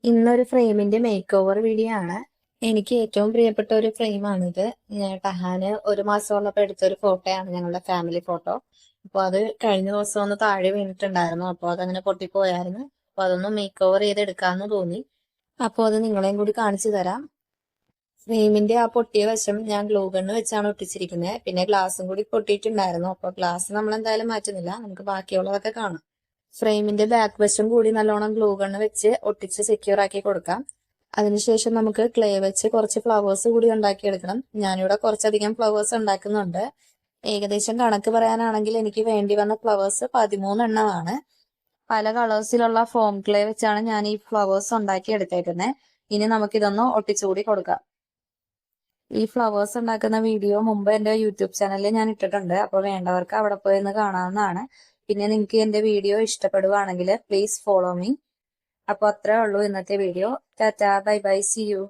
ഇന്നൊരു ഫ്രെയിമിന്റെ make over video ആണ്. എനിക്ക് ഏറ്റവും പ്രിയപ്പെട്ട ഒരു ഫ്രെയിമാണിത്. ടഹാന് ഒരു മാസമുള്ളപ്പോൾ എടുത്തൊരു ഫോട്ടോയാണ്, ഞങ്ങളുടെ ഫാമിലി ഫോട്ടോ. അപ്പോൾ അത് കഴിഞ്ഞ ദിവസം ഒന്ന് താഴെ വീണിട്ടുണ്ടായിരുന്നു. അപ്പോൾ അതങ്ങനെ പൊട്ടിപ്പോയായിരുന്നു. അപ്പോൾ അതൊന്ന് മേക്ക് ഓവർ ചെയ്ത് എടുക്കാമെന്ന് തോന്നി. അപ്പോൾ അത് നിങ്ങളെയും കൂടി കാണിച്ചു തരാം. ഫ്രെയിമിന്റെ ആ പൊട്ടിയ വശം ഞാൻ ഗ്ലൂ ഗണ്ണ് വെച്ചാണ് ഒട്ടിച്ചിരിക്കുന്നത്. പിന്നെ ഗ്ലാസും കൂടി പൊട്ടിയിട്ടുണ്ടായിരുന്നു. അപ്പോൾ ഗ്ലാസ് നമ്മൾ എന്തായാലും മാറ്റുന്നില്ല, നമുക്ക് ബാക്കിയുള്ളതൊക്കെ കാണാം. ഫ്രെയിമിന്റെ ബാക്ക് വശം കൂടി നല്ലോണം ഗ്ലൂ ഗണ്ണ് വെച്ച് ഒട്ടിച്ച് സെക്യൂർ ആക്കി കൊടുക്കാം. അതിനുശേഷം നമുക്ക് ക്ലേ വെച്ച് കുറച്ച് ഫ്ലവേഴ്സ് കൂടി ഉണ്ടാക്കിയെടുക്കണം. ഞാനിവിടെ കുറച്ചധികം ഫ്ലവേഴ്സ് ഉണ്ടാക്കുന്നുണ്ട്. ഏകദേശം കണക്ക് പറയാനാണെങ്കിൽ എനിക്ക് വേണ്ടി വന്ന ഫ്ലവേഴ്സ് 13 എണ്ണമാണ്. പല കളേഴ്സിലുള്ള ഫോം ക്ലേ വെച്ചാണ് ഞാൻ ഈ ഫ്ലവേഴ്സ് ഉണ്ടാക്കി എടുത്തേക്കുന്നത്. ഇനി നമുക്കിതൊന്ന് ഒട്ടിച്ചുകൂടി കൊടുക്കാം. ഈ ഫ്ലവേഴ്സ് ഉണ്ടാക്കുന്ന വീഡിയോ മുമ്പ് എൻ്റെ യൂട്യൂബ് ചാനലിൽ ഞാൻ ഇട്ടിട്ടുണ്ട്. അപ്പോൾ വേണ്ടവർക്ക് അവിടെ പോയി ഒന്ന് കാണാവുന്നതാണ്. പിന്നെ നിങ്ങൾക്ക് എൻ്റെ വീഡിയോ ഇഷ്ടപ്പെടുവാണെങ്കിൽ പ്ലീസ് ഫോളോ മീ. അപ്പോൾ അത്രേ ഉള്ളൂ ഇന്നത്തെ video. Tata, bye bye, see U.